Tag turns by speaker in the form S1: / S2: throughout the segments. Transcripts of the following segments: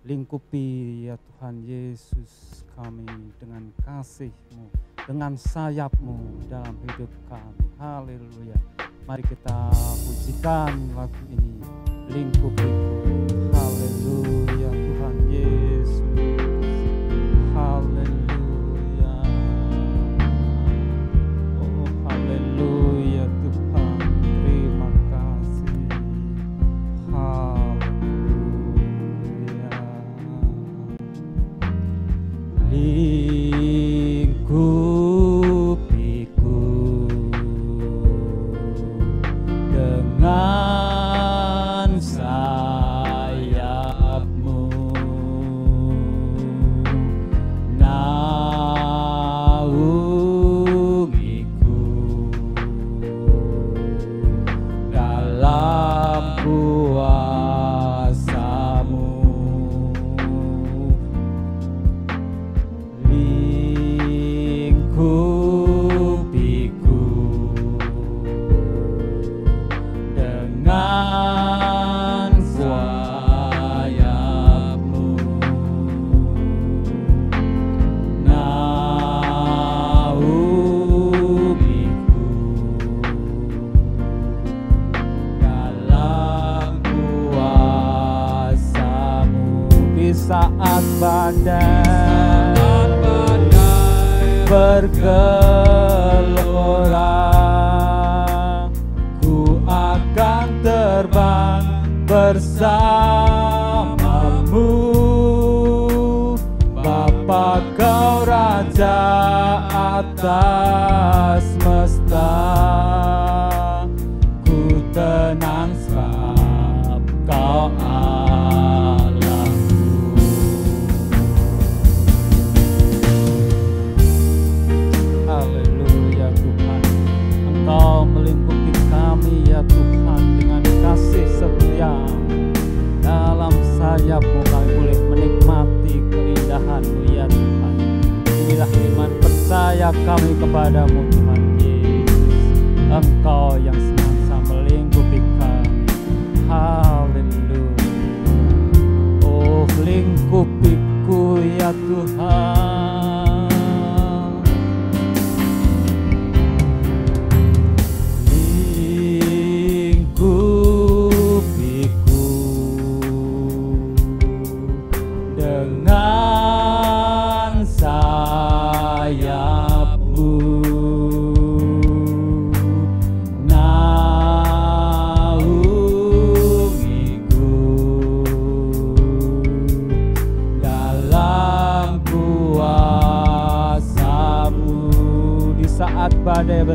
S1: Lingkupi ya Tuhan Yesus kami dengan kasih-Mu, dengan sayap-Mu dalam hidup kami. Haleluya. Mari kita pujikan lagu ini, Lingkupiku. Haleluya Tuhan Yesus. Haleluya. Oh haleluya Tuhan, terima kasih. Haleluya. Lingkupiku dengan sayap-Mu, naungiku dalam kuasa-Mu. Lingkupiku dengan sayap-Mu, naungiku dalam kuasa-Mu. Di saat badai bergelora, ku akan terbang bersama-Mu. Bapa Kau Raja atas semesta, ku tenang sebab Kau Haleluya Tuhan, Engkau melingkupi kami ya Tuhan dengan kasih setia. Dalam sayap-Mu kami boleh menikmati keindahan-Mu ya Tuhan. Inilah iman percaya kami kepadamu Tuhan Yesus. Engkau yang senantiasa melingkupi kami. Haleluya. Oh lingkupiku ya Tuhan. Dengan sayap-Mu, naungiku dalam kuasa-Mu. Di saat badai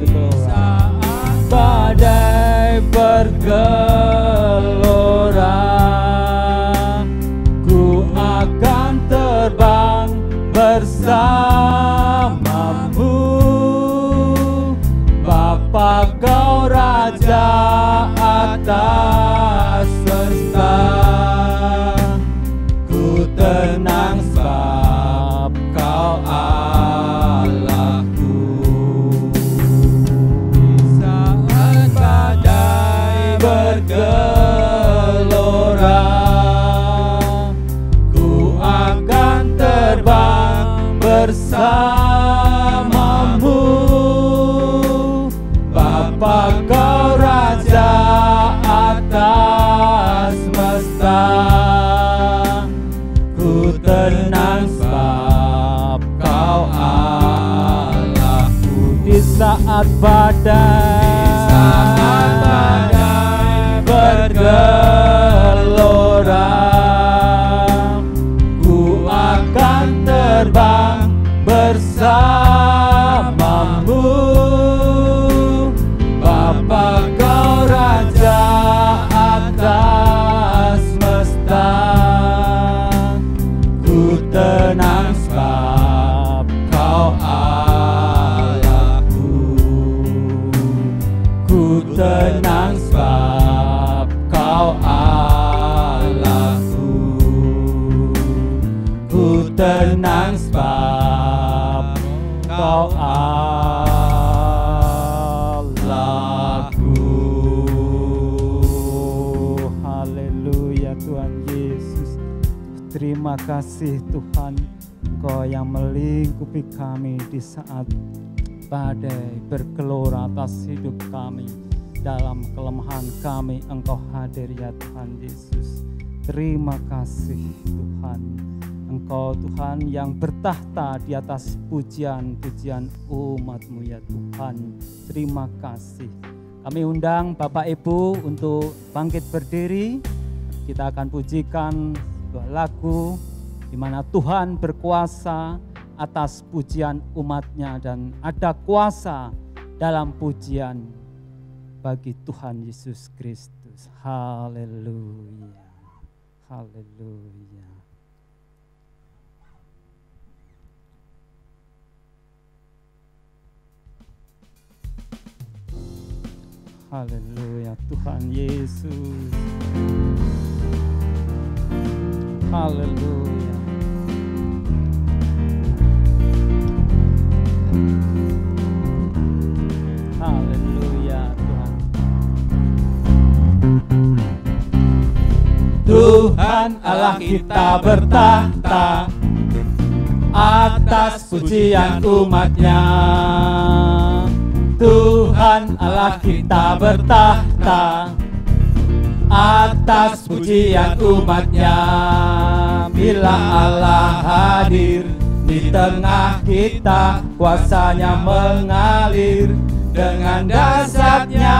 S1: bergelora, ku akan terbang bersama-Mu. Bapa Kau Raja atas semesta, ku tenang sebab Kau Allahku. Di saat badai bergelora, ku akan terbang bersama-Mu. Bapa Kau Raja atas semesta, ku tenang sebab Kau Allahku. Di saat badai bergelora, ku akan terbang bersama-Mu. Bapa Kau Raja atas semesta, ku tenang sebab Kau Allahku. Ku tenang sebab Kau Allahku. Ku tenang sebab Kau Allahku. Haleluya Tuhan Yesus. Terima kasih Tuhan, Engkau yang melingkupi kami di saat badai bergelora atas hidup kami. Dalam kelemahan kami Engkau hadir ya Tuhan Yesus. Terima kasih Tuhan. Engkau Tuhan yang bertahta di atas pujian-pujian umat-Mu ya Tuhan. Terima kasih. Kami undang Bapak Ibu untuk bangkit berdiri. Kita akan pujikan sebuah lagu di mana Tuhan berkuasa atas pujian umat-Nya dan ada kuasa dalam pujian bagi Tuhan Yesus Kristus. Haleluya. Haleluya. Haleluya Tuhan Yesus. Haleluya. Haleluya Tuhan. Tuhan Allah kita bertahta atas pujian umat-Nya. Tuhan Allah kita bertahta atas pujian umat-Nya. Bila Allah hadir di tengah kita, kuasanya mengalir dengan dahsyatnya.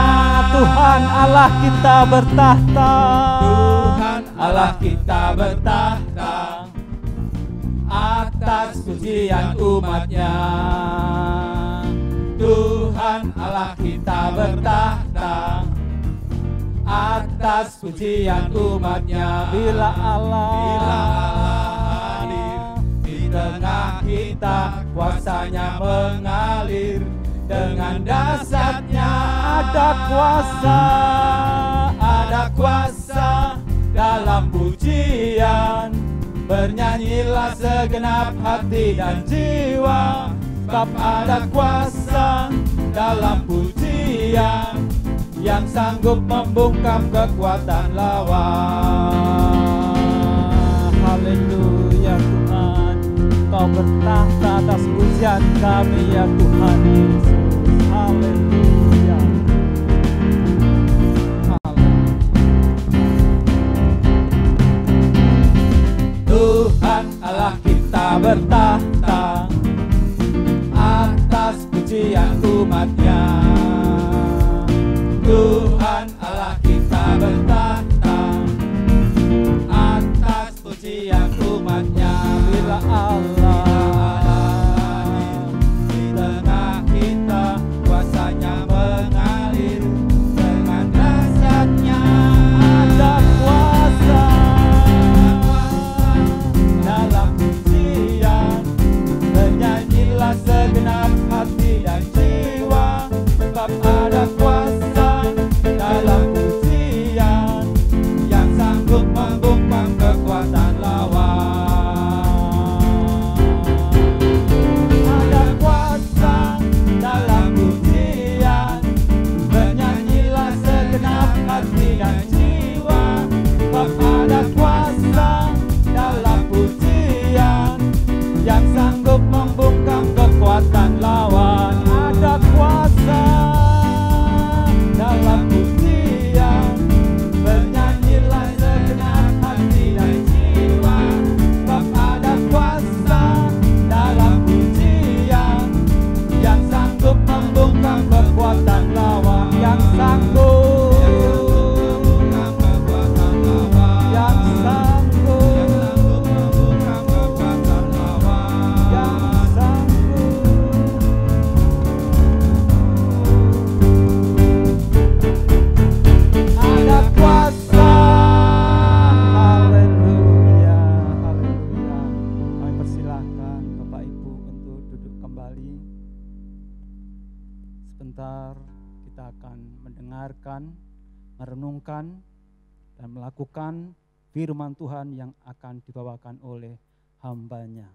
S1: Tuhan Allah kita bertahta. Tuhan Allah kita bertahta atas pujian umat-Nya. Tuhan Allah kita bertahta atas pujian umat-Nya. Bila Allah hadir di tengah kita, kuasanya mengalir dengan dahsyatnya. Ada kuasa dalam pujian. Bernyanyilah segenap hati dan jiwa, sebab ada kuasa dalam pujian yang sanggup membungkam kekuatan lawan. Haleluya Tuhan, Kau bertahta atas pujian kami ya Tuhan Yesus. Haleluya. Tuhan Allah kita bertahta atas pujian umat-Nya. Tuhan Allah kita bertahta atas pujian umat-Nya. Bila Allah di tengah kita, kuasanya mengalir dengan dahsyatnya. Ada kuasa dalam pujian. Bernyanyilah segenap hati dan jiwa, sebab ada kuasa dalam pujian yang sanggup membungkam kekuatan lawan. Ada kuasa dalam pujian. Bernyanyilah segenap hati dan jiwa, sebab ada kuasa dalam pujian yang sanggup membungkam kekuatan lawan. Ada kuasa dalam pujian. Bernyanyilah segenap hati dan jiwa, sebab ada kuasa dalam pujian yang sanggup membungkam kekuatan lawan. Yang sanggup, yang sanggup membungkam kekuatan lawan. Yang sanggup. Ada kuasa. Haleluya, haleluya. Kami persilahkan Bapak Ibu untuk duduk kembali. Sebentar kita akan mendengarkan, merenungkan, dan melakukan firman Tuhan yang akan dibawakan oleh hamba-Nya.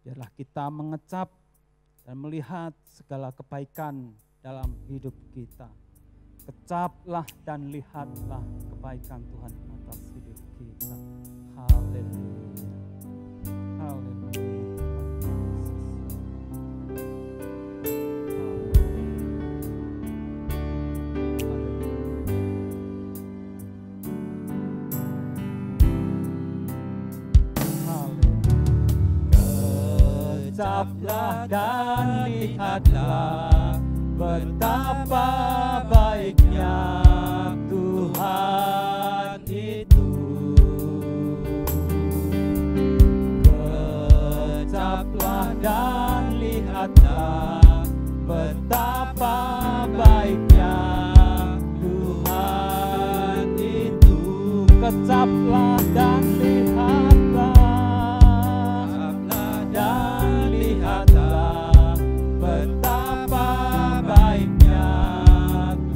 S1: Biarlah kita mengecap dan melihat segala kebaikan dalam hidup kita. Kecaplah dan lihatlah kebaikan Tuhan atas hidup kita. Haleluya. Kecaplah dan lihatlah betapa baiknya Tuhan itu. Kecaplah dan lihatlah betapa baiknya Tuhan itu. Kecaplah dan lihatlah betapa baiknya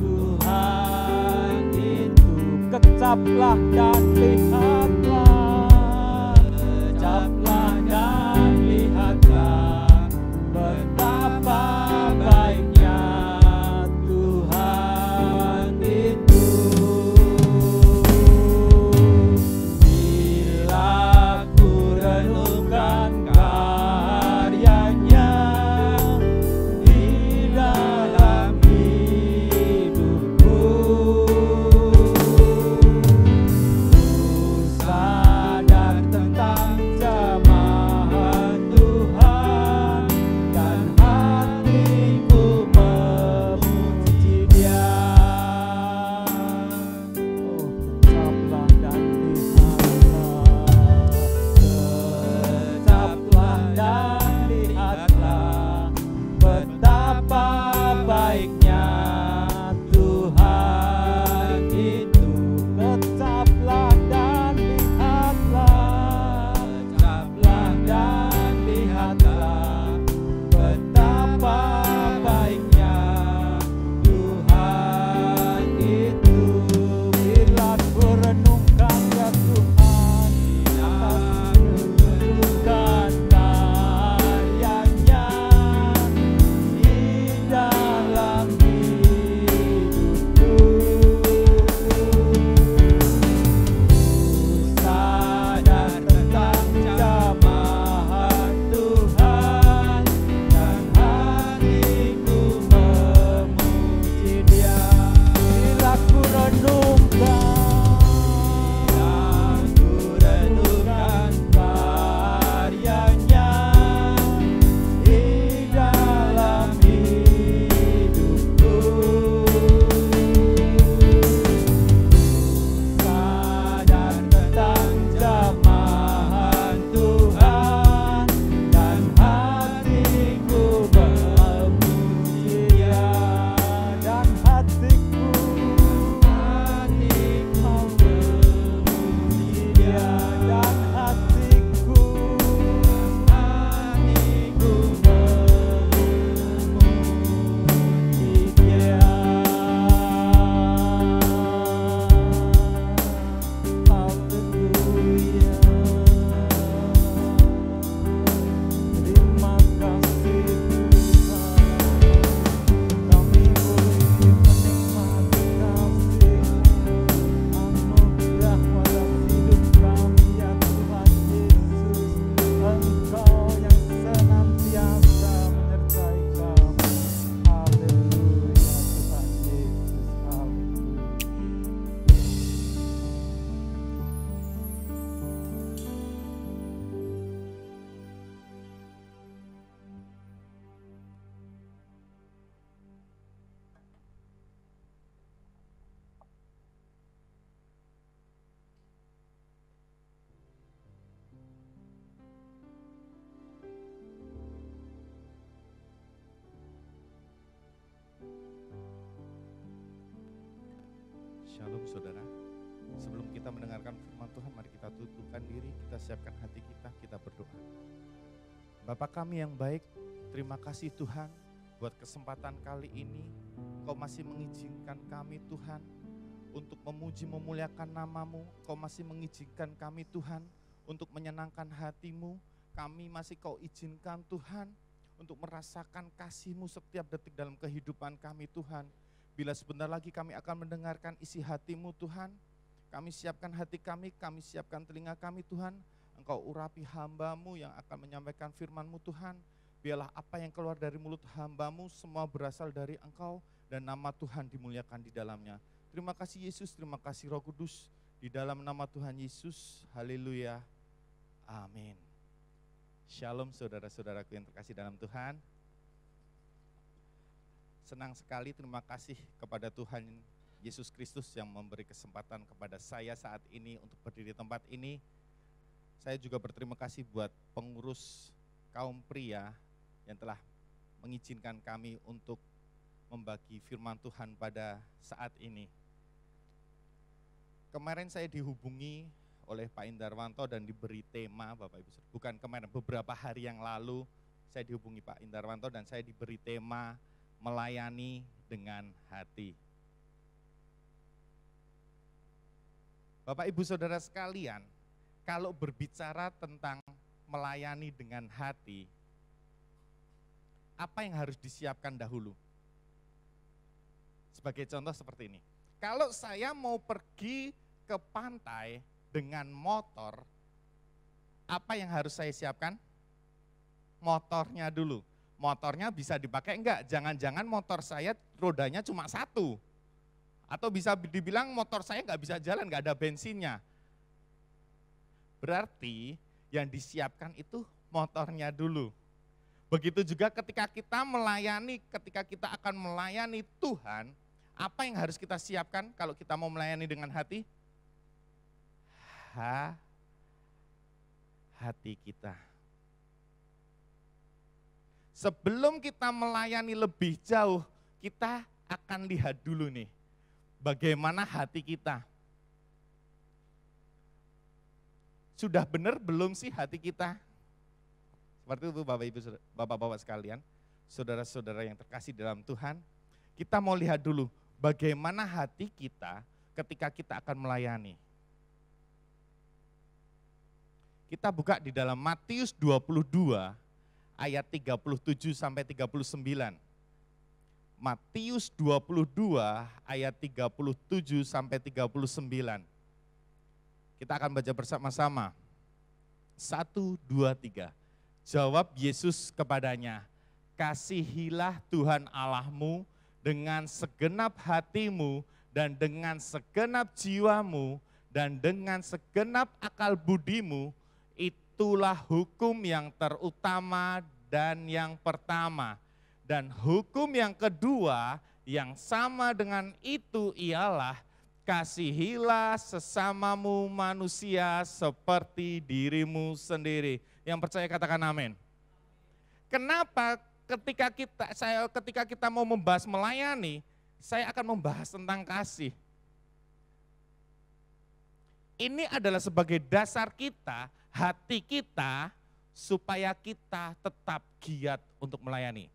S1: Tuhan itu. Kecaplah dan lihatlah, kecaplah dan lihatlah betapa baiknya Tuhan itu. Bila ku renungkan karyanya di dalam hidupku, ku sadar tentang jamahan Tuhan dan hatiku memuji Dia. Oh, kecaplah dan lihatlah, kecaplah dan lihatlah betapa baiknya Tuhan itu. Kecaplah dan lihatlah, kecaplah dan lihatlah betapa baiknya Tuhan itu. Bila ku renungkan ya Tuhan, renungkan karyanya di dalam hidupku, ku sadar tentang jamahan Tuhan dan hatiku memuji Dia. Bila ku renungkan karyanya di dalam hidupku, sadar tentang jamahan Tuhan dan hatiku memuji Dia. Dan hatiku memuji Dia. Dan hatiku memuji Dia. Haleluya. Terima kasih Tuhan, kami boleh menikmati kasih-Mu, anugerah pada hidup kami ya Tuhan Yesus. Engkau yang senantiasa menyertai kami. Haleluya Tuhan Yesus. Haleluya.
S2: Shalom saudara. Sebelum kita mendengarkan firman Tuhan, mari kita tundukkan diri, kita siapkan hati kita berdoa. Bapa kami yang baik, terima kasih Tuhan buat kesempatan kali ini. Kau masih mengizinkan kami Tuhan untuk memuji memuliakan nama-Mu. Kau masih mengizinkan kami Tuhan untuk menyenangkan hati-Mu. Kami masih Kau izinkan Tuhan untuk merasakan kasih-Mu setiap detik dalam kehidupan kami Tuhan. Bila sebentar lagi kami akan mendengarkan isi hati-Mu Tuhan, kami siapkan hati kami siapkan telinga kami Tuhan. Engkau urapi hamba-Mu yang akan menyampaikan firman-Mu Tuhan. Biarlah apa yang keluar dari mulut hamba-Mu semua berasal dari Engkau dan nama Tuhan dimuliakan di dalamnya. Terima kasih Yesus, terima kasih Roh Kudus. Di dalam nama Tuhan Yesus, haleluya, amin. Shalom saudara-saudaraku yang terkasih dalam Tuhan. Senang sekali, terima kasih kepada Tuhan Yesus Kristus yang memberi kesempatan kepada saya saat ini untuk berdiri di tempat ini. Saya juga berterima kasih buat pengurus kaum pria yang telah mengizinkan kami untuk membagi firman Tuhan pada saat ini. Kemarin saya dihubungi oleh Pak Indarwanto dan diberi tema, Bapak Ibu, bukan kemarin, beberapa hari yang lalu saya dihubungi Pak Indarwanto dan saya diberi tema melayani dengan hati. Bapak Ibu Saudara sekalian, kalau berbicara tentang melayani dengan hati, apa yang harus disiapkan dahulu? Sebagai contoh seperti ini, kalau saya mau pergi ke pantai dengan motor, apa yang harus saya siapkan? Motornya dulu. Motornya bisa dipakai enggak? Jangan-jangan motor saya rodanya cuma satu. Atau bisa dibilang motor saya enggak bisa jalan, enggak ada bensinnya. Berarti yang disiapkan itu motornya dulu. Begitu juga ketika kita melayani, ketika kita akan melayani Tuhan, apa yang harus kita siapkan kalau kita mau melayani dengan hati? Hati kita. Sebelum kita melayani lebih jauh, kita akan lihat dulu nih, bagaimana hati kita. Sudah benar belum sih hati kita? Seperti itu Bapak Ibu, Bapak-Bapak sekalian, saudara-saudara yang terkasih dalam Tuhan, kita mau lihat dulu bagaimana hati kita ketika kita akan melayani. Kita buka di dalam Matius 22 ayat 37 sampai 39. Matius 22 ayat 37 sampai 39. Kita akan baca bersama-sama. 1, 2, 3. Jawab Yesus kepadanya, kasihilah Tuhan Allahmu dengan segenap hatimu dan dengan segenap jiwamu dan dengan segenap akal budimu. Itulah hukum yang terutama dan yang pertama. Dan hukum yang kedua yang sama dengan itu ialah kasihilah sesamamu manusia seperti dirimu sendiri. Yang percaya katakan amin. Kenapa ketika kita mau membahas melayani, saya akan membahas tentang kasih. Ini adalah sebagai dasar kita, hati kita, supaya kita tetap giat untuk melayani.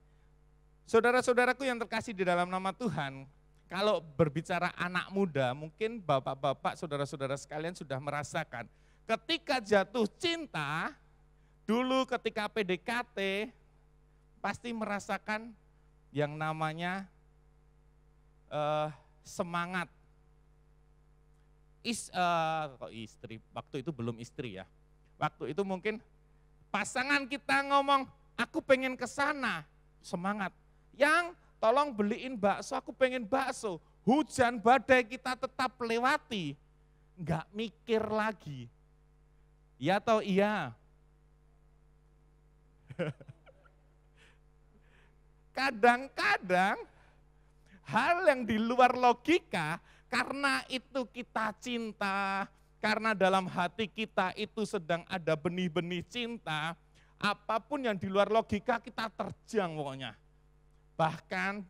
S2: Saudara-saudaraku yang terkasih di dalam nama Tuhan, kalau berbicara anak muda, mungkin bapak-bapak, saudara-saudara sekalian sudah merasakan, ketika jatuh cinta, dulu ketika PDKT, pasti merasakan yang namanya semangat. Istri, waktu itu belum istri ya. Waktu itu mungkin pasangan kita ngomong, aku pengen ke sana, semangat. Yang tolong beliin bakso, aku pengen bakso. Hujan badai kita tetap lewati, enggak mikir lagi. Ya atau iya? Kadang-kadang hal yang di luar logika, karena itu kita cinta, karena dalam hati kita itu sedang ada benih-benih cinta, apapun yang di luar logika kita terjang pokoknya. Bahkan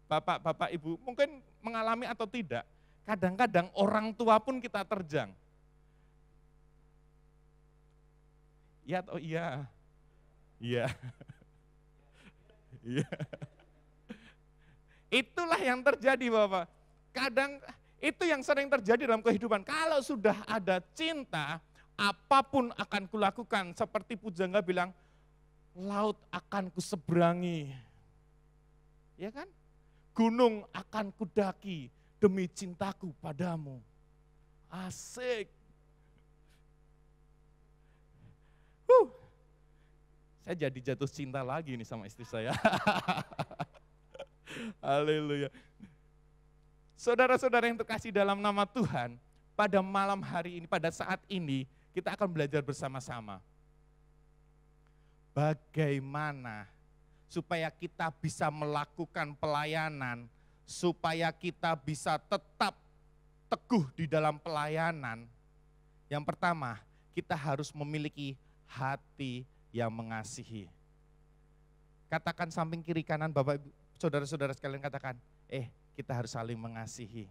S2: bapak-bapak ibu mungkin mengalami atau tidak, kadang-kadang orang tua pun kita terjang. Ya atau iya? Iya. Iya. Itulah yang terjadi Bapak. Kadang itu yang sering terjadi dalam kehidupan. Kalau sudah ada cinta, apapun akan kulakukan. Seperti pujangga bilang, laut akan kuseberangi. Ya kan? Gunung akan kudaki demi cintaku padamu. Asik. Saya jadi jatuh cinta lagi nih sama istri saya. Haleluya. Saudara-saudara yang terkasih dalam nama Tuhan, pada malam hari ini, pada saat ini, kita akan belajar bersama-sama. bagaimana supaya kita bisa melakukan pelayanan, supaya kita bisa tetap teguh di dalam pelayanan. Yang pertama, kita harus memiliki hati yang mengasihi. Katakan samping kiri kanan Bapak Ibu, saudara-saudara sekalian, katakan, kita harus saling mengasihi.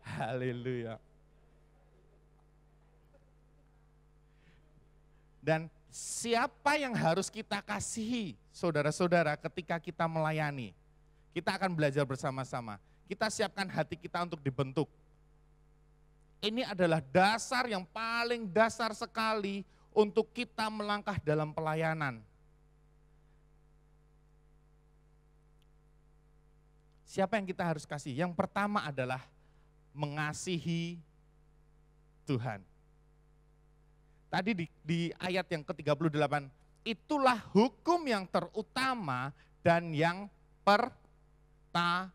S2: Haleluya. Dan siapa yang harus kita kasihi, saudara-saudara, ketika kita melayani? Kita akan belajar bersama-sama. Kita siapkan hati kita untuk dibentuk. Ini adalah dasar yang paling dasar sekali untuk kita melangkah dalam pelayanan. Siapa yang kita harus kasih? Yang pertama adalah mengasihi Tuhan. Tadi di ayat yang ke-38, itulah hukum yang terutama dan yang pertama.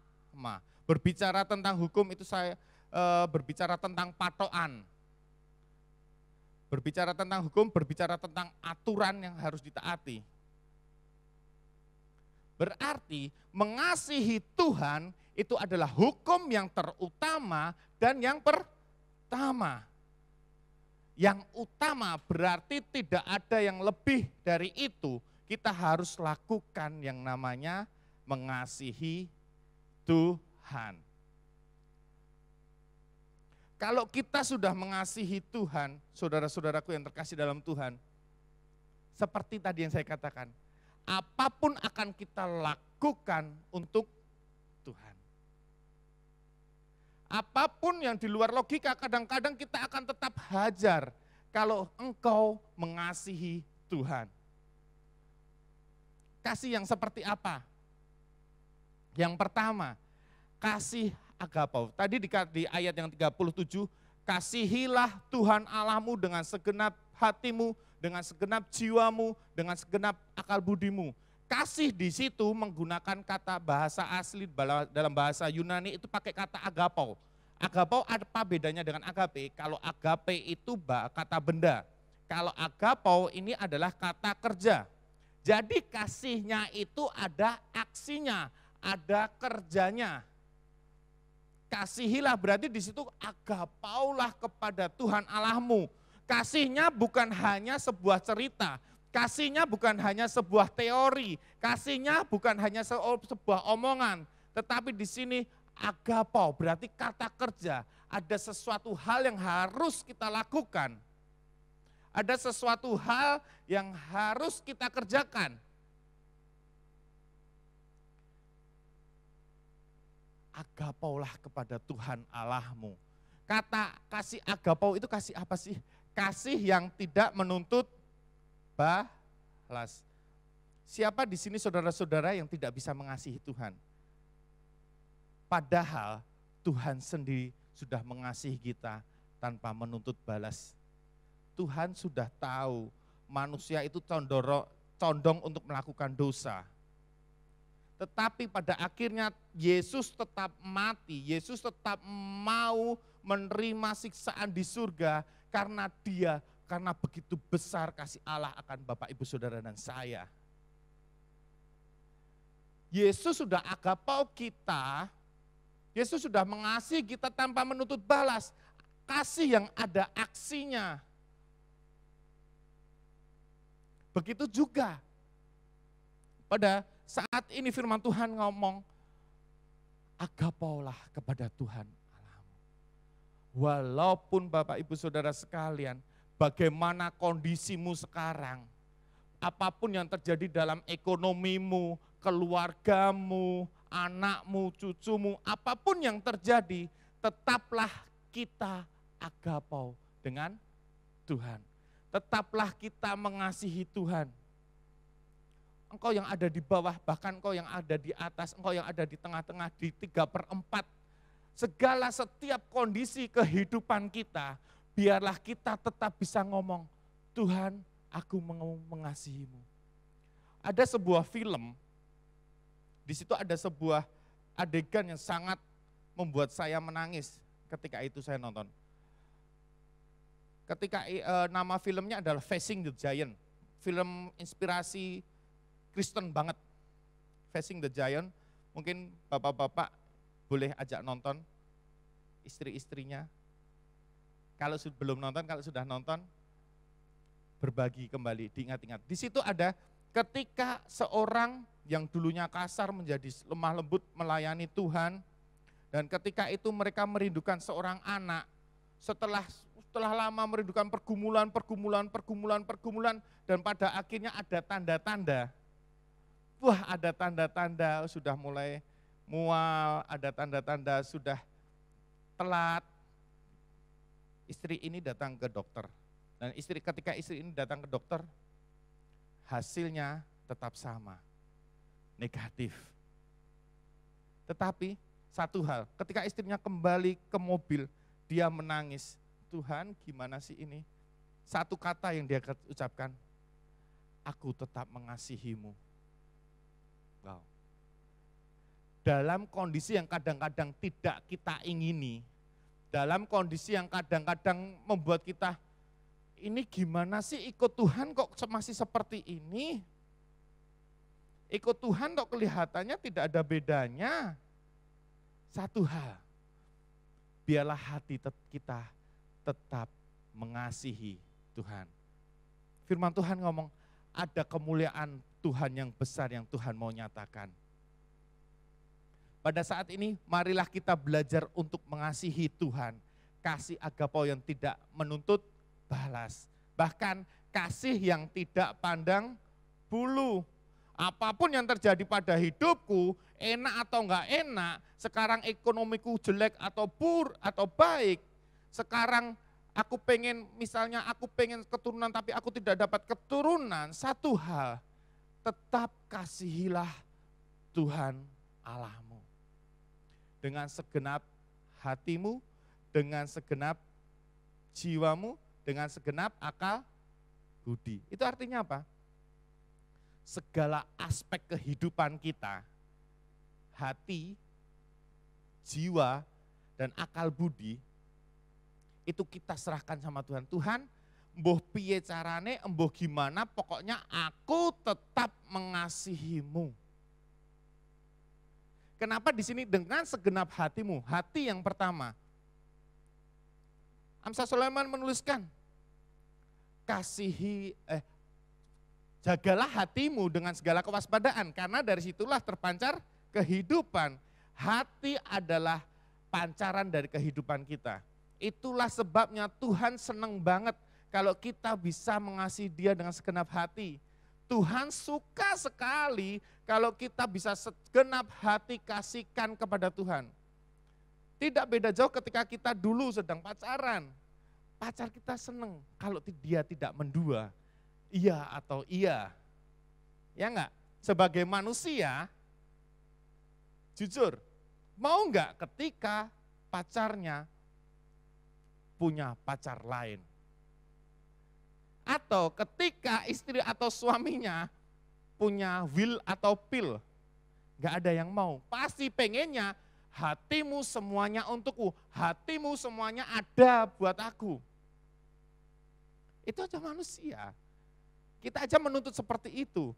S2: Berbicara tentang hukum itu saya berbicara tentang patokan. Berbicara tentang hukum, berbicara tentang aturan yang harus ditaati. Berarti mengasihi Tuhan itu adalah hukum yang terutama dan yang pertama. Yang utama berarti tidak ada yang lebih dari itu. Kita harus lakukan yang namanya mengasihi Tuhan. Kalau kita sudah mengasihi Tuhan, saudara-saudaraku yang terkasih dalam Tuhan, seperti tadi yang saya katakan, apapun akan kita lakukan untuk Tuhan. Apapun yang di luar logika, kadang-kadang kita akan tetap hajar kalau engkau mengasihi Tuhan. Kasih yang seperti apa? Yang pertama, kasih agapo. Tadi di ayat yang 37, kasihilah Tuhan Allahmu dengan segenap hatimu, dengan segenap jiwamu, dengan segenap akal budimu. Kasih di situ menggunakan kata bahasa asli dalam bahasa Yunani itu pakai kata agapo. Agapo apa bedanya dengan agape? Kalau agape itu kata benda. Kalau agapo ini adalah kata kerja. Jadi kasihnya itu ada aksinya, ada kerjanya. Kasihilah berarti di situ agapaulah kepada Tuhan Allahmu. Kasihnya bukan hanya sebuah cerita. Kasihnya bukan hanya sebuah teori, kasihnya bukan hanya sebuah omongan, tetapi di sini agapo berarti kata kerja. Ada sesuatu hal yang harus kita lakukan. Ada sesuatu hal yang harus kita kerjakan. Agapaulah kepada Tuhan Allahmu. Kata kasih agapo itu kasih apa sih? Kasih yang tidak menuntut balas. Siapa di sini saudara-saudara yang tidak bisa mengasihi Tuhan? Padahal Tuhan sendiri sudah mengasihi kita tanpa menuntut balas. Tuhan sudah tahu manusia itu condong untuk melakukan dosa. Tetapi pada akhirnya Yesus tetap mati, Yesus tetap mau menerima siksaan di surga karena begitu besar kasih Allah akan Bapak, Ibu, Saudara, dan saya. Yesus sudah agapau kita, Yesus sudah mengasihi kita tanpa menuntut balas. Kasih yang ada aksinya. Begitu juga pada saat ini firman Tuhan ngomong, agapaulah kepada Tuhan Allahmu. Walaupun Bapak, Ibu, Saudara sekalian, bagaimana kondisimu sekarang, apapun yang terjadi dalam ekonomimu, keluargamu, anakmu, cucumu, apapun yang terjadi, tetaplah kita agapau dengan Tuhan. Tetaplah kita mengasihi Tuhan. Engkau yang ada di bawah, bahkan engkau yang ada di atas, engkau yang ada di tengah-tengah, di 3/4. Segala setiap kondisi kehidupan kita, biarlah kita tetap bisa ngomong, Tuhan, aku mau mengasihimu. Ada sebuah film, di situ ada sebuah adegan yang sangat membuat saya menangis ketika itu saya nonton. Ketika nama filmnya adalah Facing the Giant, film inspirasi Kristen banget. Facing the Giant, mungkin bapak-bapak boleh ajak nonton istri-istrinya. Kalau belum nonton, kalau sudah nonton, berbagi kembali, diingat-ingat. Di situ ada ketika seorang yang dulunya kasar menjadi lemah lembut melayani Tuhan, dan ketika itu mereka merindukan seorang anak, setelah lama merindukan pergumulan, dan pada akhirnya ada tanda-tanda. Wah, ada tanda-tanda sudah mulai mual, ada tanda-tanda sudah telat. Istri ini datang ke dokter. Dan ketika istri ini datang ke dokter, hasilnya tetap sama, negatif. Tetapi satu hal, ketika istrinya kembali ke mobil, dia menangis. Tuhan, gimana sih ini? Satu kata yang dia ucapkan, aku tetap mengasihimu. Wow. Dalam kondisi yang kadang-kadang tidak kita ingini, dalam kondisi yang kadang-kadang membuat kita, ini gimana sih ikut Tuhan kok masih seperti ini? Ikut Tuhan kok kelihatannya tidak ada bedanya. Satu hal, biarlah hati kita tetap mengasihi Tuhan. Firman Tuhan ngomong, ada kemuliaan Tuhan yang besar yang Tuhan mau nyatakan. Pada saat ini marilah kita belajar untuk mengasihi Tuhan. Kasih agape yang tidak menuntut balas. Bahkan kasih yang tidak pandang bulu. Apapun yang terjadi pada hidupku, enak atau enggak enak, sekarang ekonomiku jelek atau baik, sekarang aku pengen keturunan tapi aku tidak dapat keturunan, satu hal, tetap kasihilah Tuhan Allahmu. Dengan segenap hatimu, dengan segenap jiwamu, dengan segenap akal budi. Itu artinya apa? Segala aspek kehidupan kita, hati, jiwa, dan akal budi, itu kita serahkan sama Tuhan. Tuhan, mbuh piye carane, mbuh gimana, pokoknya aku tetap mengasihimu. Kenapa di sini dengan segenap hatimu? Hati yang pertama. Amsal Sulaiman menuliskan, jagalah hatimu dengan segala kewaspadaan, karena dari situlah terpancar kehidupan. Hati adalah pancaran dari kehidupan kita. Itulah sebabnya Tuhan senang banget kalau kita bisa mengasihi Dia dengan segenap hati. Tuhan suka sekali kalau kita bisa segenap hati kasihkan kepada Tuhan. Tidak beda jauh ketika kita dulu sedang pacaran. Pacar kita senang kalau dia tidak mendua. Iya atau iya. Ya enggak? Sebagai manusia, jujur, mau enggak ketika pacarnya punya pacar lain? Atau ketika istri atau suaminya punya will atau pill, enggak ada yang mau. Pasti pengennya hatimu semuanya untukku, hatimu semuanya ada buat aku. Itu aja manusia. Kita aja menuntut seperti itu.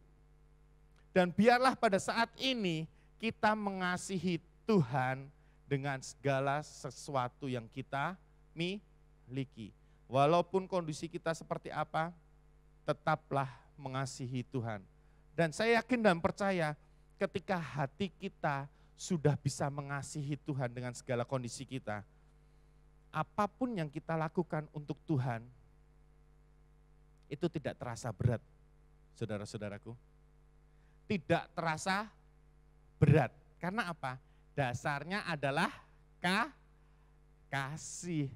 S2: Dan biarlah pada saat ini kita mengasihi Tuhan dengan segala sesuatu yang kita miliki. Walaupun kondisi kita seperti apa, tetaplah mengasihi Tuhan. Dan saya yakin dan percaya ketika hati kita sudah bisa mengasihi Tuhan dengan segala kondisi kita, apapun yang kita lakukan untuk Tuhan, itu tidak terasa berat, saudara-saudaraku. Tidak terasa berat. Karena apa? Dasarnya adalah kasih.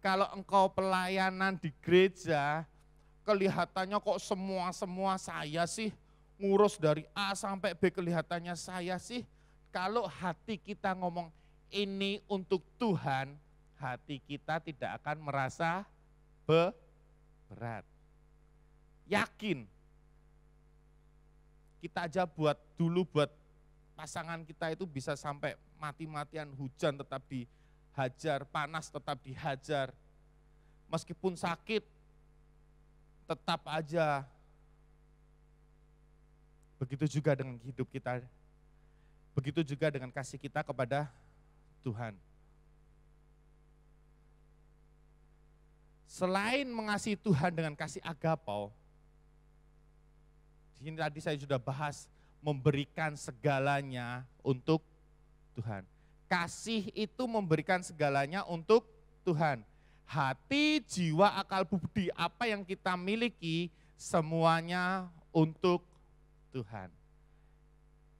S2: Kalau engkau pelayanan di gereja, kelihatannya kok semua saya sih, ngurus dari A sampai B kelihatannya saya sih. Kalau hati kita ngomong ini untuk Tuhan, hati kita tidak akan merasa berat. Yakin. Kita aja buat pasangan kita itu bisa sampai mati-matian, hujan tetap dihajar, panas tetap dihajar. Meskipun sakit, tetap aja. Begitu juga dengan hidup kita. Begitu juga dengan kasih kita kepada Tuhan. Selain mengasihi Tuhan dengan kasih agapau, di sini tadi saya sudah bahas memberikan segalanya untuk Tuhan. Kasih itu memberikan segalanya untuk Tuhan. Hati, jiwa, akal budi, apa yang kita miliki semuanya untuk Tuhan.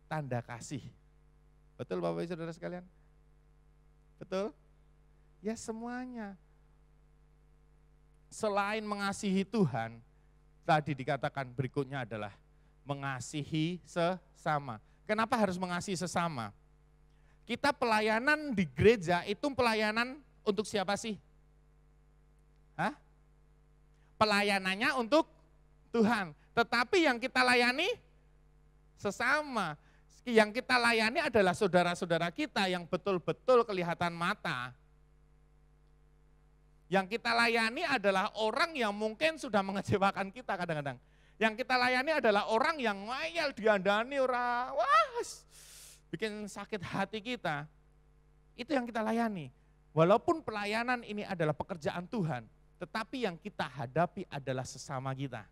S2: Tanda kasih. Betul Bapak Ibu Saudara sekalian? Betul? Ya semuanya. Selain mengasihi Tuhan, tadi dikatakan berikutnya adalah mengasihi sesama. Kenapa harus mengasihi sesama? Kita pelayanan di gereja itu pelayanan untuk siapa sih? Hah? Pelayanannya untuk Tuhan. Tetapi yang kita layani sesama. Yang kita layani adalah saudara-saudara kita yang betul-betul kelihatan mata. Yang kita layani adalah orang yang mungkin sudah mengecewakan kita kadang-kadang. Yang kita layani adalah orang yang ngayal diandani orang, bikin sakit hati kita. Itu yang kita layani. Walaupun pelayanan ini adalah pekerjaan Tuhan, tetapi yang kita hadapi adalah sesama kita.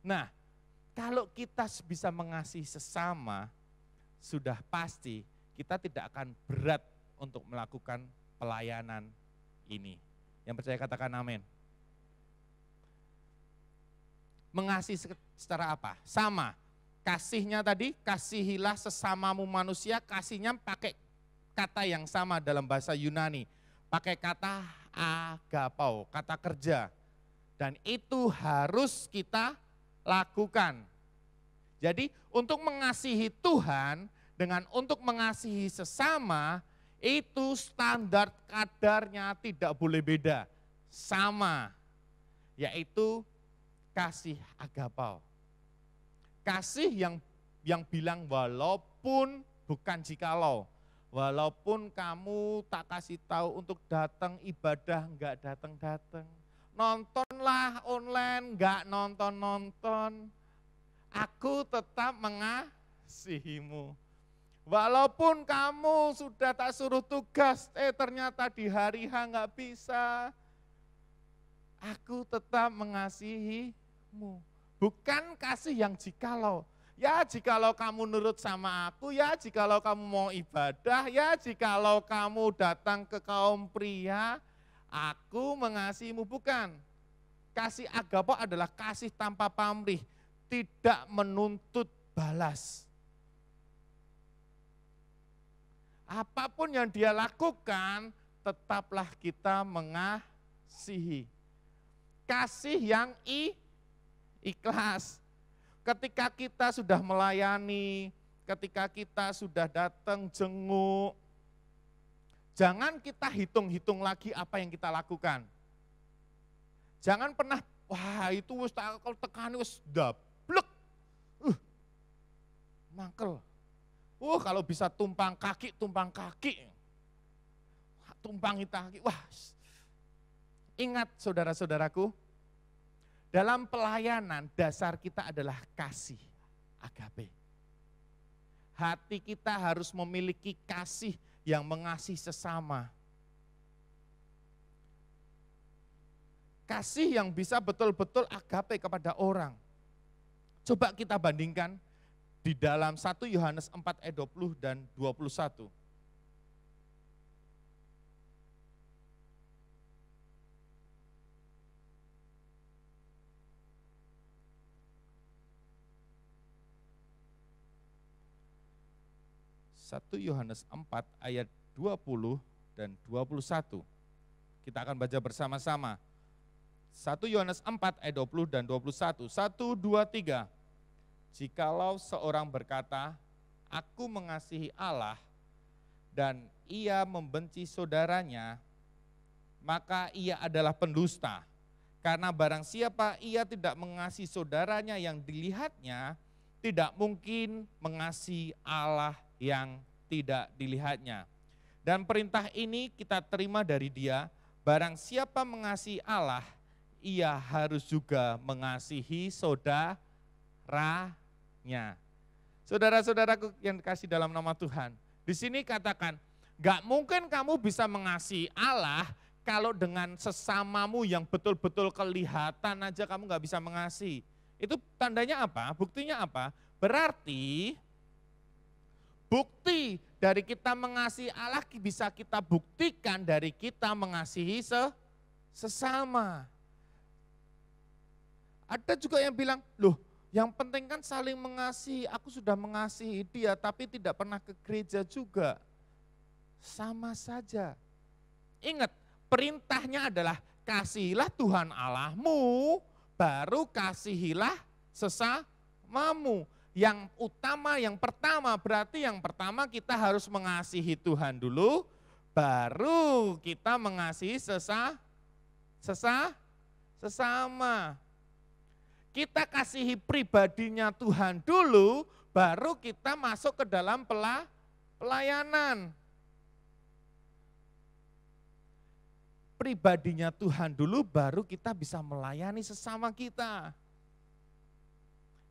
S2: Nah, kalau kita bisa mengasihi sesama, sudah pasti kita tidak akan berat untuk melakukan pelayanan ini. Yang percaya katakan amin. Mengasihi secara apa? Sama. Kasihnya tadi, kasihilah sesamamu manusia, kasihnya pakai kata yang sama dalam bahasa Yunani. Pakai kata agapau, kata kerja. Dan itu harus kita lakukan. Jadi untuk mengasihi Tuhan dengan untuk mengasihi sesama, itu standar kadarnya tidak boleh beda. Sama, yaitu kasih agapau. Kasih yang bilang walaupun bukan jikalau. Walaupun kamu tak kasih tahu untuk datang ibadah, enggak datang-datang. Nontonlah online, enggak nonton-nonton. Aku tetap mengasihimu. Walaupun kamu sudah tak suruh tugas, ternyata di hari H enggak bisa. Aku tetap mengasihimu. Bukan kasih yang jikalau. Ya jikalau kamu nurut sama aku, ya jikalau kamu mau ibadah, ya jikalau kamu datang ke kaum pria, aku mengasihimu. Bukan. Kasih agapau adalah kasih tanpa pamrih, tidak menuntut balas. Apapun yang dia lakukan, tetaplah kita mengasihi. Kasih yang ikhlas. Ketika kita sudah melayani, ketika kita sudah datang jenguk, jangan kita hitung-hitung lagi apa yang kita lakukan. Jangan pernah, wah itu kalau tekan wis dablek, mangkel. Kalau bisa tumpang kaki, tumpangi kaki, wah. Ingat saudara-saudaraku, dalam pelayanan dasar kita adalah kasih, agape. Hati kita harus memiliki kasih yang mengasihi sesama. Kasih yang bisa betul-betul agape kepada orang. Coba kita bandingkan di dalam 1 Yohanes 4 ayat 20 dan 21. Satu Yohanes 4 ayat 20 dan 21. Kita akan baca bersama-sama. 1 Yohanes 4 ayat 20 dan 21. 1, 2, 3. Jikalau seorang berkata, aku mengasihi Allah dan ia membenci saudaranya, maka ia adalah pendusta. Karena barang siapa ia tidak mengasihi saudaranya yang dilihatnya, tidak mungkin mengasihi Allah yang tidak dilihatnya. Dan perintah ini kita terima dari Dia, barang siapa mengasihi Allah, ia harus juga mengasihi saudaranya. Saudara-saudaraku yang dikasih dalam nama Tuhan, di sini katakan, gak mungkin kamu bisa mengasihi Allah kalau dengan sesamamu yang betul-betul kelihatan aja kamu gak bisa mengasihi. Itu tandanya apa? Buktinya apa? Berarti bukti dari kita mengasihi Allah bisa kita buktikan dari kita mengasihi sesama. Ada juga yang bilang, loh yang penting kan saling mengasihi, aku sudah mengasihi dia tapi tidak pernah ke gereja juga. Sama saja. Ingat, perintahnya adalah kasihilah Tuhan Allahmu, baru kasihilah sesamamu. Yang utama, yang pertama, berarti yang pertama kita harus mengasihi Tuhan dulu, baru kita mengasihi sesama. Kita kasihi pribadinya Tuhan dulu, baru kita masuk ke dalam pelayanan. Pribadinya Tuhan dulu, baru kita bisa melayani sesama kita.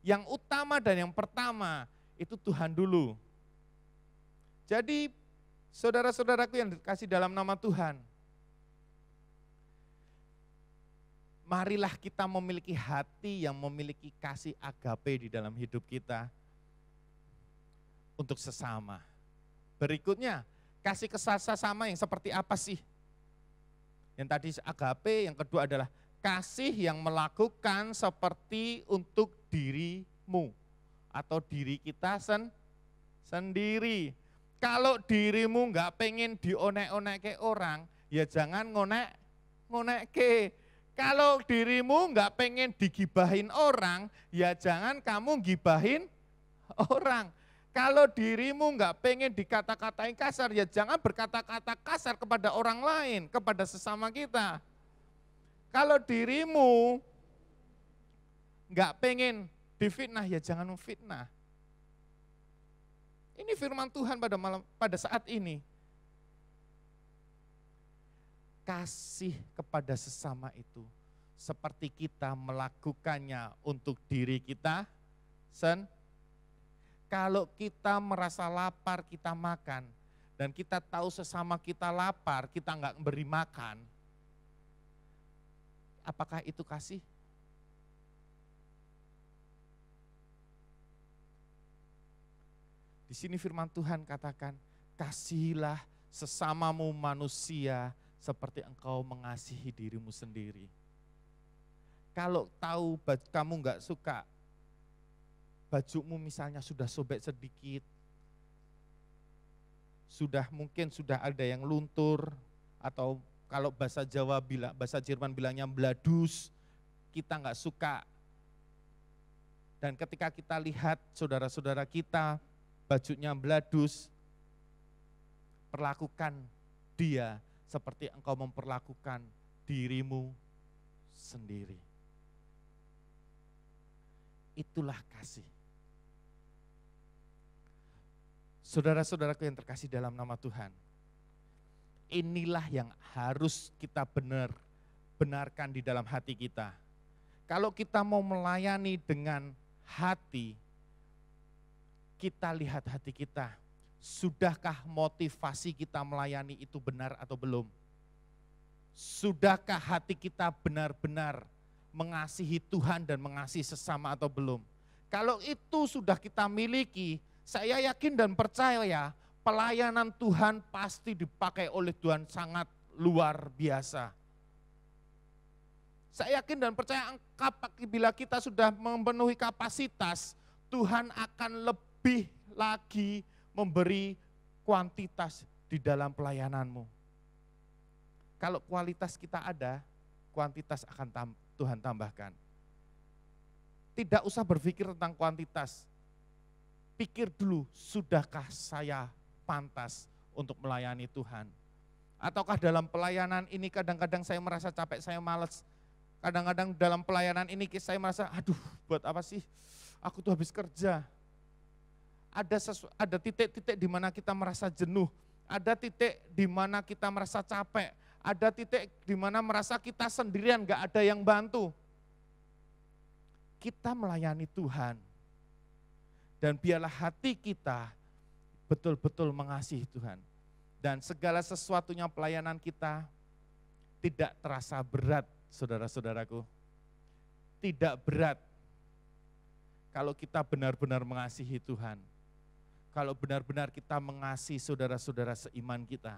S2: Yang utama dan yang pertama itu Tuhan dulu. Jadi saudara-saudaraku yang dikasih dalam nama Tuhan, marilah kita memiliki hati yang memiliki kasih agape di dalam hidup kita untuk sesama. Berikutnya, kasih sesama yang seperti apa sih? Yang tadi agape, yang kedua adalah kasih yang melakukan seperti untuk dirimu atau diri kita sendiri. Kalau dirimu nggak pengen dionek-onek ke orang, ya jangan ngonek ke. Kalau dirimu nggak pengen digibahin orang, ya jangan kamu gibahin orang. Kalau dirimu nggak pengen dikata-katain kasar, ya jangan berkata-kata kasar kepada orang lain, kepada sesama kita. Kalau dirimu nggak pengen difitnah, ya jangan memfitnah. Ini firman Tuhan pada saat ini. Kasih kepada sesama itu seperti kita melakukannya untuk diri kita Kalau kita merasa lapar, kita makan. Dan kita tahu sesama kita lapar, kita enggak beri makan. Apakah itu kasih? Di sini firman Tuhan katakan, kasihilah sesamamu manusia seperti engkau mengasihi dirimu sendiri. Kalau tahu kamu enggak suka, bajumu misalnya sudah sobek sedikit, mungkin sudah ada yang luntur, atau kalau bahasa Jawa bahasa Jerman bilangnya bladus, kita enggak suka. Dan ketika kita lihat saudara-saudara kita bajunya bladus, perlakukan dia seperti engkau memperlakukan dirimu sendiri. Itulah kasih. Saudara-saudaraku yang terkasih dalam nama Tuhan, inilah yang harus kita benarkan di dalam hati kita. Kalau kita mau melayani dengan hati, kita lihat hati kita. Sudahkah motivasi kita melayani itu benar atau belum? Sudahkah hati kita benar-benar mengasihi Tuhan dan mengasihi sesama atau belum? Kalau itu sudah kita miliki, saya yakin dan percaya pelayanan Tuhan pasti dipakai oleh Tuhan sangat luar biasa. Saya yakin dan percaya bila kita sudah memenuhi kapasitas, Tuhan akan lebih lagi memberi kuantitas di dalam pelayananmu. Kalau kualitas kita ada, kuantitas akan Tuhan tambahkan. Tidak usah berpikir tentang kuantitas. Pikir dulu, sudahkah saya pantas untuk melayani Tuhan? Ataukah dalam pelayanan ini kadang-kadang saya merasa capek, saya malas. Kadang-kadang dalam pelayanan ini saya merasa, aduh buat apa sih? aku tuh habis kerja. Ada titik-titik di mana kita merasa jenuh, ada titik di mana kita merasa capek, ada titik di mana merasa kita sendirian, gak ada yang bantu. Kita melayani Tuhan, dan biarlah hati kita betul-betul mengasihi Tuhan. Dan segala sesuatunya pelayanan kita tidak terasa berat, saudara-saudaraku. Tidak berat kalau kita benar-benar mengasihi Tuhan. Kalau benar-benar kita mengasihi saudara-saudara seiman kita.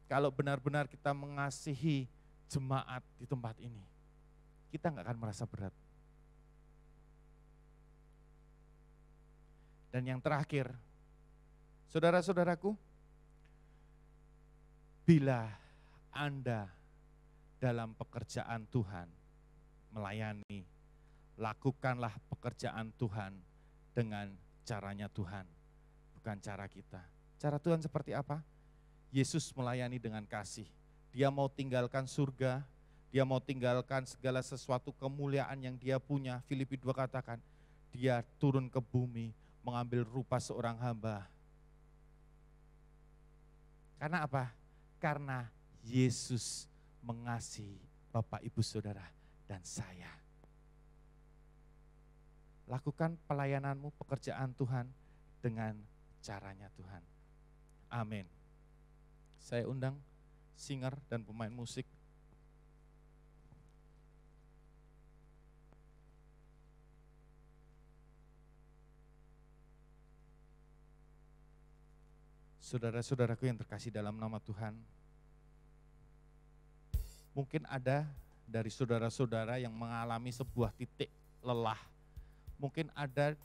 S2: Kalau benar-benar kita mengasihi jemaat di tempat ini. Kita nggak akan merasa berat. Dan yang terakhir, saudara-saudaraku, bila Anda dalam pekerjaan Tuhan melayani, lakukanlah pekerjaan Tuhan dengan caranya Tuhan, bukan cara kita. Cara Tuhan seperti apa? Yesus melayani dengan kasih. Dia mau tinggalkan surga, dia mau tinggalkan segala sesuatu kemuliaan yang dia punya. Filipi 2 katakan, dia turun ke bumi, mengambil rupa seorang hamba. Karena apa? Karena Yesus mengasihi Bapak, Ibu, Saudara, dan saya. Lakukan pelayananmu, pekerjaan Tuhan dengan caranya Tuhan. Amin. Saya undang singer dan pemain musik. Saudara-saudaraku yang terkasih dalam nama Tuhan, mungkin ada dari saudara-saudara yang mengalami sebuah titik lelah. Mungkin ada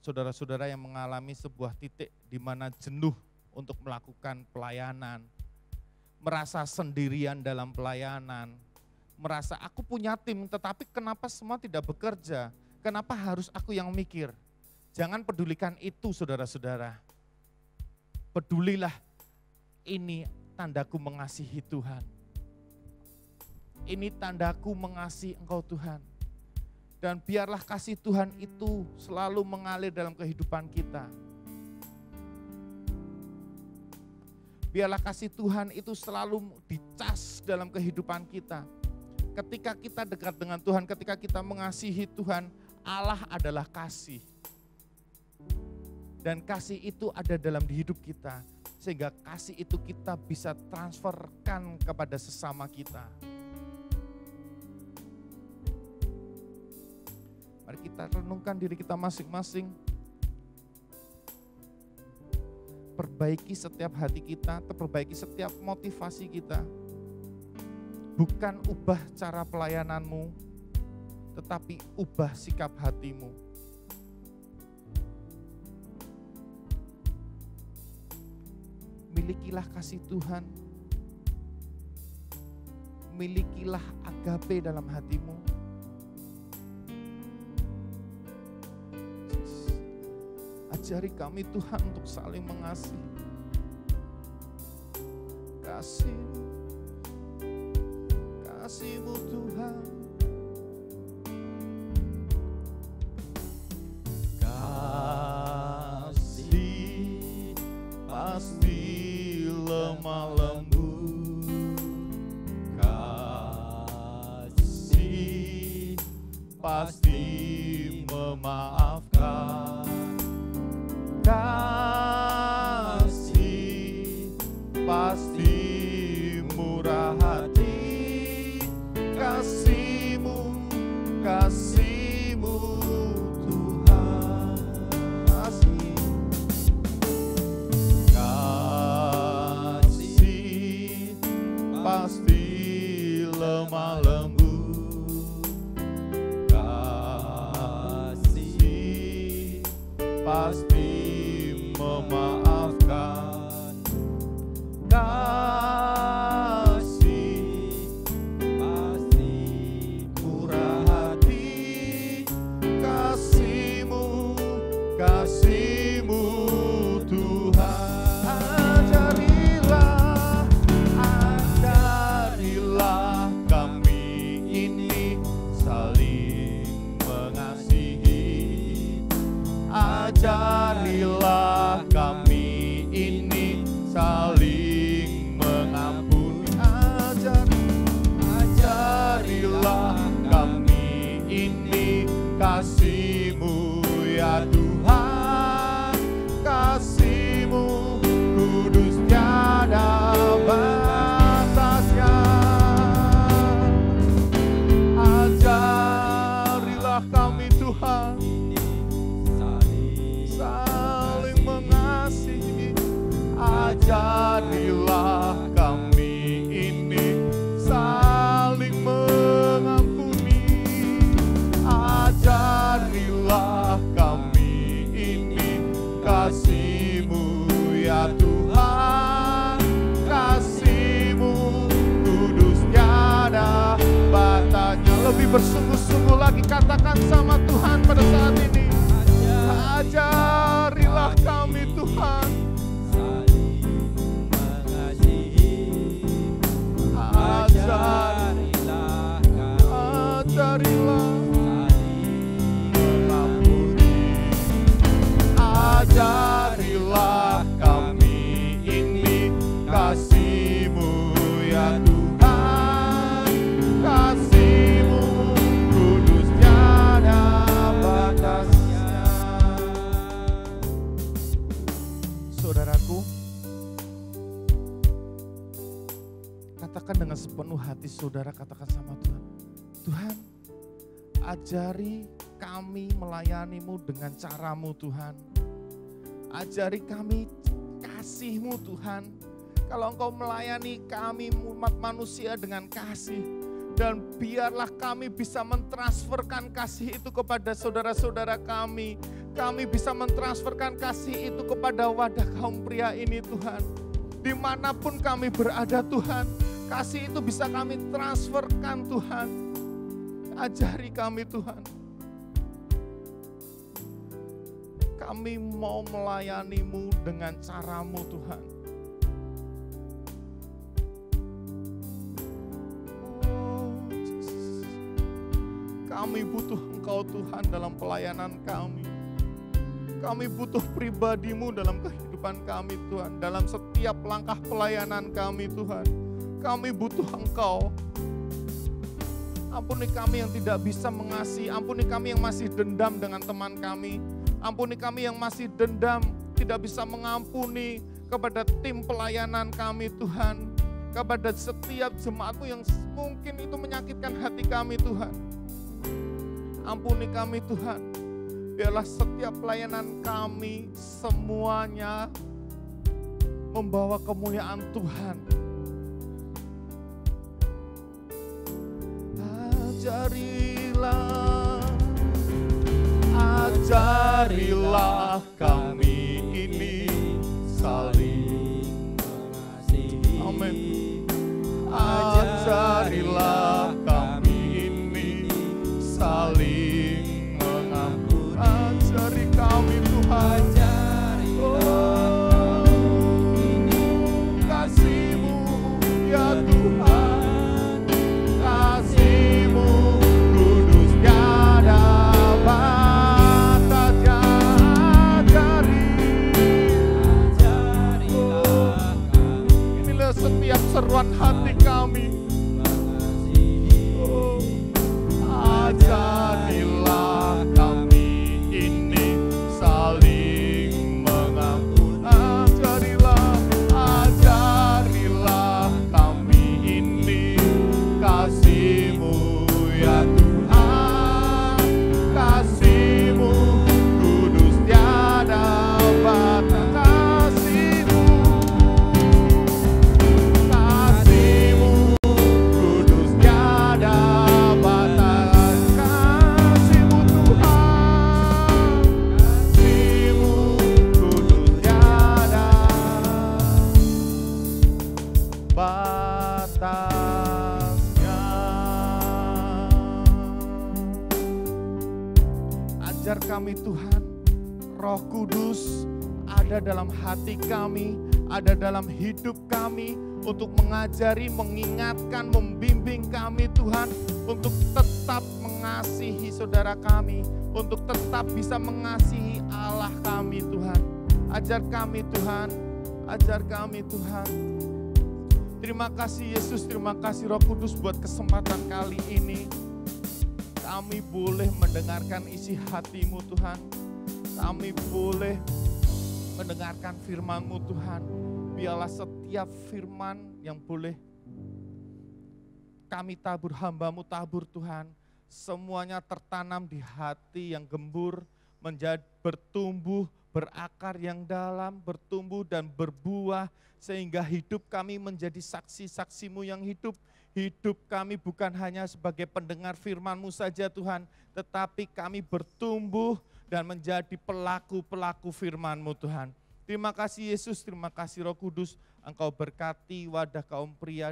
S2: saudara-saudara yang mengalami sebuah titik di mana jenuh untuk melakukan pelayanan, merasa sendirian dalam pelayanan, merasa aku punya tim tetapi kenapa semua tidak bekerja, kenapa harus aku yang mikir. Jangan pedulikan itu, saudara-saudara. Pedulilah, ini tandaku mengasihi Tuhan. Ini tandaku mengasihi Engkau Tuhan. Dan biarlah kasih Tuhan itu selalu mengalir dalam kehidupan kita. Biarlah kasih Tuhan itu selalu dicas dalam kehidupan kita. Ketika kita dekat dengan Tuhan, ketika kita mengasihi Tuhan, Allah adalah kasih. Dan kasih itu ada dalam hidup kita. Sehingga kasih itu kita bisa transferkan kepada sesama kita. Mari kita renungkan diri kita masing-masing. Perbaiki setiap hati kita, perbaiki setiap motivasi kita. Bukan ubah cara pelayananmu, tetapi ubah sikap hatimu. Milikilah kasih Tuhan, milikilah agape dalam hatimu. Ajari kami Tuhan untuk saling mengasihi. Kasih-Mu Tuhan. Kasih pasti lemah lembut, kasih pasti memaafkan, kasih pasti murah hati, kasih-Mu Tuhan, kasih pasti lemah lembut, kasih pasti memaafkan, Ajarilah kami ini saling mengampuni. Ajarilah kami ini kasih-Mu ya Tuhan. Kasih-Mu kudus tiada batasnya. Lebih bersungguh-sungguh lagi katakan sama Tuhan pada saat ini. Ajarilah kami Tuhan. Ajarilah mengampuni. Ajarilah kami ini kasih-Mu ya Tuhan. Kasih-Mu kudus tiada batasnya. Saudaraku, katakan dengan sepenuh hati saudara, katakan sama Tuhan. Tuhan, ajari kami melayani-Mu dengan cara-Mu Tuhan. Ajari kami kasih-Mu Tuhan. Kalau Engkau melayani kami umat manusia dengan kasih. Dan biarlah kami bisa mentransferkan kasih itu kepada saudara-saudara kami. Kami bisa mentransferkan kasih itu kepada wadah kaum pria ini Tuhan. Dimanapun kami berada Tuhan, kasih itu bisa kami transferkan Tuhan. Ajari kami Tuhan. Kami mau melayani-Mu dengan cara-Mu Tuhan. Oh, Jesus. Kami butuh Engkau Tuhan dalam pelayanan kami. Kami butuh pribadi-Mu dalam kehidupan kami Tuhan. Dalam setiap langkah pelayanan kami Tuhan. Kami butuh Engkau. Ampuni kami yang tidak bisa mengasihi. Ampuni kami yang masih dendam dengan teman kami. Ampuni kami yang masih dendam, tidak bisa mengampuni kepada tim pelayanan kami Tuhan. Kepada setiap jemaat-Mu yang mungkin itu menyakitkan hati kami Tuhan. Ampuni kami Tuhan. Biarlah setiap pelayanan kami semuanya membawa kemuliaan Tuhan. Ajarilah kami ini saling mengasihi. Amin. Ajarilah kami ini saling mengampuni. Ajari kami Tuhan. Oh, kasih-Mu ya Tuhan. Kasih-Mu kudus tiada batasnya. Ajarilah kami. Inilah setiap seruan hati kami. Oh, ajarilah kami ini saling mengampuni. Ajarilah kami ini kasih-Mu ya Tuhan. Kasih-Mu kudus tiada batas. Kasih-Mu kudus tiada batas. Kasih-Mu Tuhan. Kasih-Mu kudus tiada batasnya. Ajar kami Tuhan, Roh Kudus ada dalam hati kami, ada dalam hidup kami untuk mengajari, mengingatkan, membimbing kami Tuhan untuk tetap mengasihi saudara kami, untuk tetap bisa mengasihi Allah kami Tuhan. Ajar kami Tuhan, ajar kami Tuhan. Terima kasih Yesus, terima kasih Roh Kudus buat kesempatan kali ini. Kami boleh mendengarkan isi hati-Mu Tuhan. Kami boleh mendengarkan firman-Mu Tuhan. Biarlah setiap firman yang boleh kami tabur, hamba-Mu tabur Tuhan. Semuanya tertanam di hati yang gembur, menjadi bertumbuh, berakar yang dalam, bertumbuh dan berbuah, sehingga hidup kami menjadi saksi-saksi-Mu yang hidup. Hidup kami bukan hanya sebagai pendengar firman-Mu saja Tuhan, tetapi kami bertumbuh dan menjadi pelaku-pelaku firman-Mu Tuhan. Terima kasih Yesus, terima kasih Roh Kudus, Engkau berkati wadah kaum pria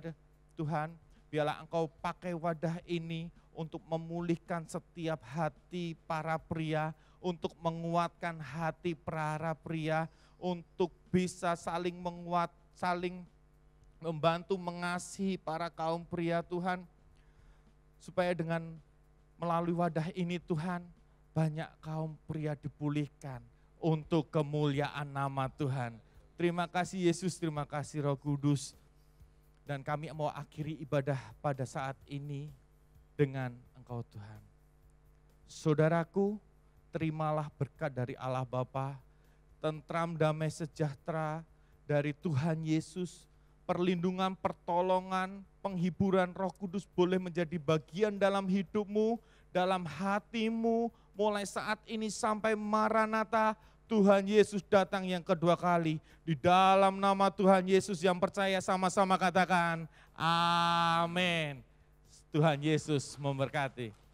S2: Tuhan. Biarlah Engkau pakai wadah ini untuk memulihkan setiap hati para pria, untuk menguatkan hati para pria, untuk bisa saling menguat, saling membantu mengasihi para kaum pria Tuhan. Supaya dengan melalui wadah ini Tuhan, banyak kaum pria dipulihkan untuk kemuliaan nama Tuhan. Terima kasih Yesus, terima kasih Roh Kudus. Dan kami mau akhiri ibadah pada saat ini dengan Engkau Tuhan. Saudaraku, terimalah berkat dari Allah Bapa, tentram damai sejahtera dari Tuhan Yesus, perlindungan, pertolongan, penghiburan Roh Kudus boleh menjadi bagian dalam hidupmu, dalam hatimu, mulai saat ini sampai Maranatha, Tuhan Yesus datang yang kedua kali. Di dalam nama Tuhan Yesus yang percaya sama-sama katakan, amin. Tuhan Yesus memberkati.